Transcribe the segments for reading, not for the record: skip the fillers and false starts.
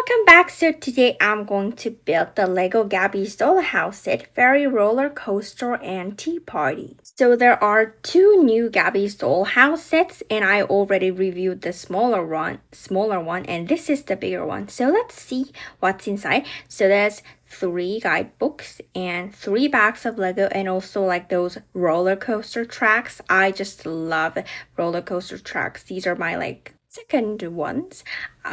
welcome back. So today I'm going to build the Lego Gabby's Dollhouse set, Fairy Roller Coaster and Tea Party. So there are two new Gabby's Dollhouse sets and I already reviewed the smaller one and this is the bigger one. So let's see what's inside. So there's 3 guidebooks and 3 bags of Lego and also like those roller coaster tracks. I just love roller coaster tracks. These are my second ones.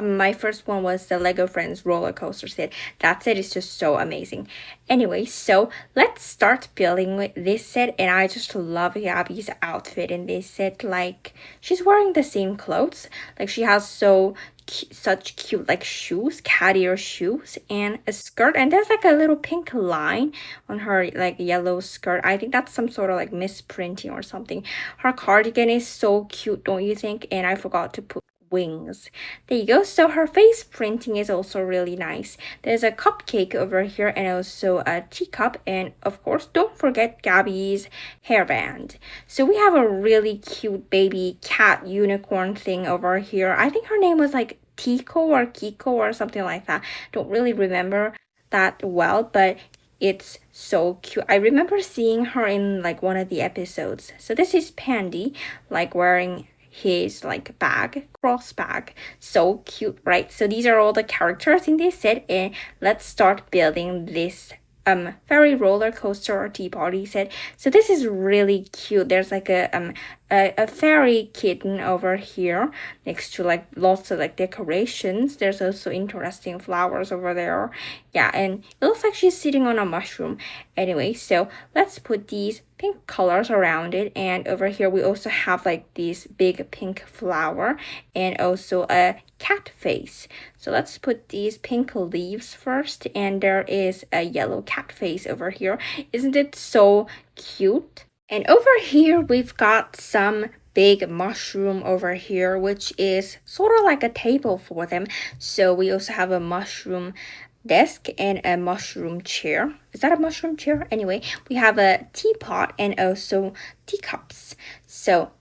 My first one was the Lego Friends roller coaster set. That set is just so amazing. Anyway, so let's start building with this set, and I just love Gabby's outfit in this set. Like, she's wearing the same clothes. Like, she has such cute like shoes, cat ear shoes, and a skirt, and there's like a little pink line on her like yellow skirt. I think that's some sort of like misprinting or something. Her cardigan is so cute, don't you think? And I forgot to put wings. There you go. So her face printing is also really nice. There's a cupcake over here and also a teacup, and of course don't forget Gabby's hairband. So we have a really cute baby cat unicorn thing over here. I think her name was like Tico or Kiko or something like that. Don't really remember that well, but it's so cute. I remember seeing her in like one of the episodes. So this is Pandy, like wearing his like cross bag. So cute, right? So these are all the characters in this set, and let's start building this fairy roller coaster or tea party set. So this is really cute. There's like a fairy kitten over here next to like lots of like decorations. There's also interesting flowers over there. Yeah, and it looks like she's sitting on a mushroom. Anyway, so let's put these pink colors around it, and over here we also have like this big pink flower and also a cat face. So let's put these pink leaves first, and there is a yellow cat face over here. Isn't it so cute? And over here we've got some big mushroom over here, which is sort of like a table for them. So we also have a mushroom desk and a mushroom chair. Is that a mushroom chair? Anyway, we have a teapot and also teacups. So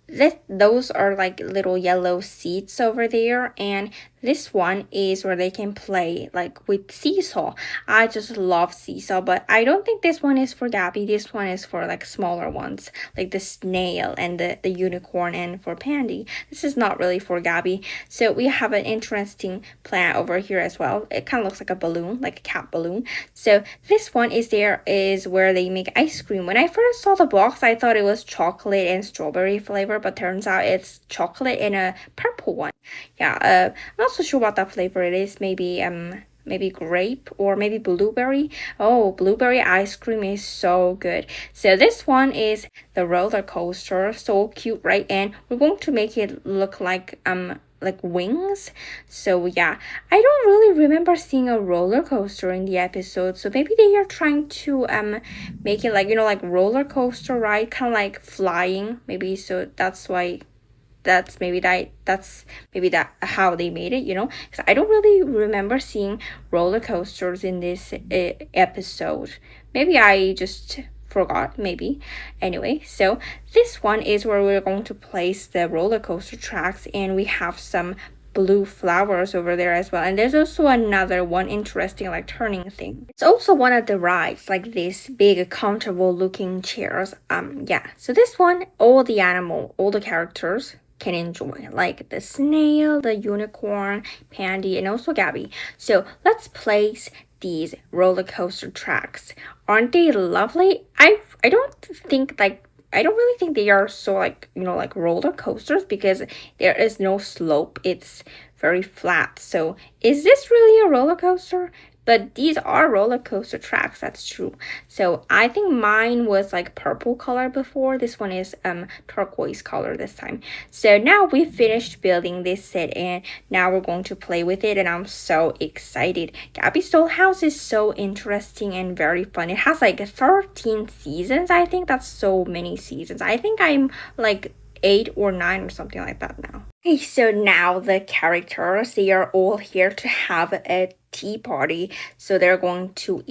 those are like little yellow seats over there, and this one is where they can play like with seesaw. I just love seesaw, but I don't think this one is for Gabby. This one is for like smaller ones, like the snail and the unicorn, and for Pandy. This is not really for Gabby. So we have an interesting plant over here as well. It kind of looks like a balloon, like a cat balloon. So this one is where they make ice cream. When I first saw the box, I thought it was chocolate and strawberry flavor, but turns out it's chocolate and a purple one. Yeah, I'm not so sure what that flavor it is. Maybe grape or maybe blueberry. Oh, blueberry ice cream is so good. So this one is the roller coaster. So cute, right? And we're going to make it look like wings. So yeah, I don't really remember seeing a roller coaster in the episode, so maybe they are trying to make it like, like roller coaster ride, kind of like flying maybe. So that's why that's maybe that how they made it, because I don't really remember seeing roller coasters in this episode. Maybe I just forgot, maybe. Anyway, so this one is where we're going to place the roller coaster tracks, and we have some blue flowers over there as well, and there's also another one interesting like turning thing. It's also one of the rides, like this big comfortable looking chairs. Yeah, so this one, all the characters can enjoy, like the snail, the unicorn, Pandy, and also Gabby. So let's place these roller coaster tracks. Aren't they lovely? I don't really think they are so like roller coasters, because there is no slope. It's very flat. So is this really a roller coaster? But these are roller coaster tracks, that's true. So I think mine was like purple color before. This one is turquoise color this time. So now we finished building this set, and now we're going to play with it, and I'm so excited. Gabby's Dollhouse is so interesting and very fun. It has like 13 seasons. I think that's so many seasons. I think I'm like 8 or 9 or something like that now. Okay, so now the characters, they are all here to have a tea party. So they're going to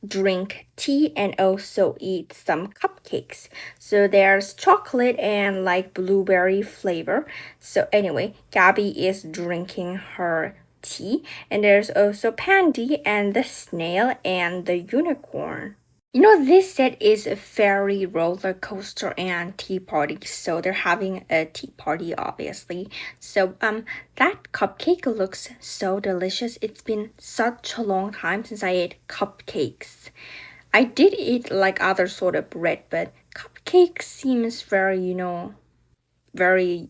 drink tea and also eat some cupcakes. So there's chocolate and like blueberry flavor. So anyway, Gabby is drinking her tea, and there's also Pandy and the snail and the unicorn. You know, this set is a fairy roller coaster and tea party, so they're having a tea party, obviously. So, that cupcake looks so delicious. It's been such a long time since I ate cupcakes. I did eat like other sort of bread, but cupcake seems very, very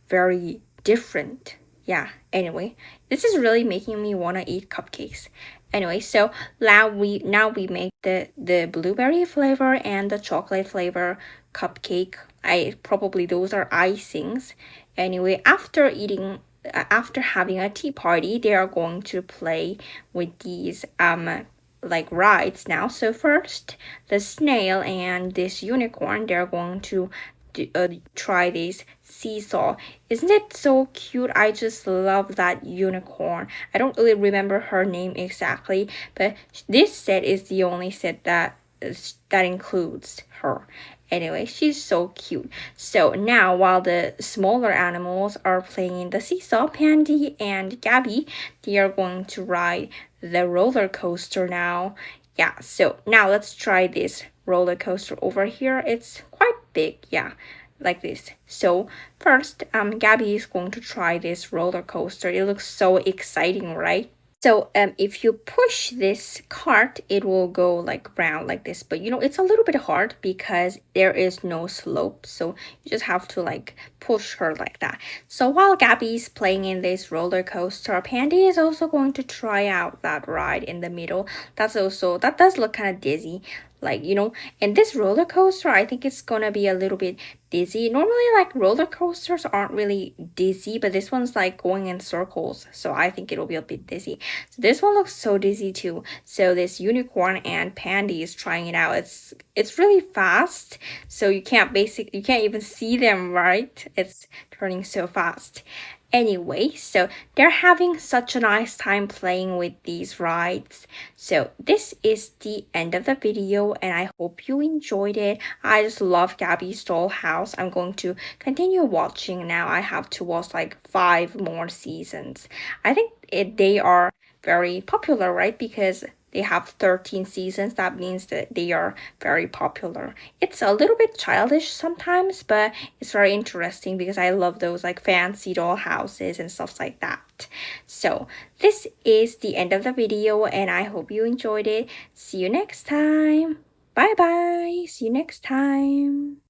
very different. Yeah, anyway, this is really making me want to eat cupcakes. Anyway, so now we make the blueberry flavor and the chocolate flavor cupcake. I probably those are icings. Anyway, after having a tea party, they are going to play with these like rides now. So first, the snail and this unicorn, they're going to try this seesaw. Isn't it so cute? I just love that unicorn. I don't really remember her name exactly, but this set is the only set that includes her. Anyway, she's so cute. So now, while the smaller animals are playing in the seesaw, Pandy and Gabby, they are going to ride the roller coaster now. Yeah, so now let's try this roller coaster over here. It's quite big, yeah, like this. So first, Gabby is going to try this roller coaster. It looks so exciting, right? So if you push this cart, it will go like round like this. But it's a little bit hard because there is no slope. So you just have to like push her like that. So while Gabby's playing in this roller coaster, Pandy is also going to try out that ride in the middle. That does look kind of dizzy. And this roller coaster, I think it's gonna be a little bit dizzy. Normally, like roller coasters aren't really dizzy, but this one's like going in circles, so I think it'll be a bit dizzy. So this one looks so dizzy too. So this unicorn and Pandy is trying it out. It's really fast, so you can't even see them, right? It's turning so fast. Anyway, so they're having such a nice time playing with these rides. So this is the end of the video and I hope you enjoyed it. I just love Gabby's Dollhouse. I'm going to continue watching now. I have to watch like 5 more seasons. I think they are very popular, right? Because they have 13 seasons. That means that they are very popular. It's a little bit childish sometimes, but it's very interesting because I love those like fancy doll houses and stuff like that. So this is the end of the video and I hope you enjoyed it. See you next time. Bye bye. See you next time.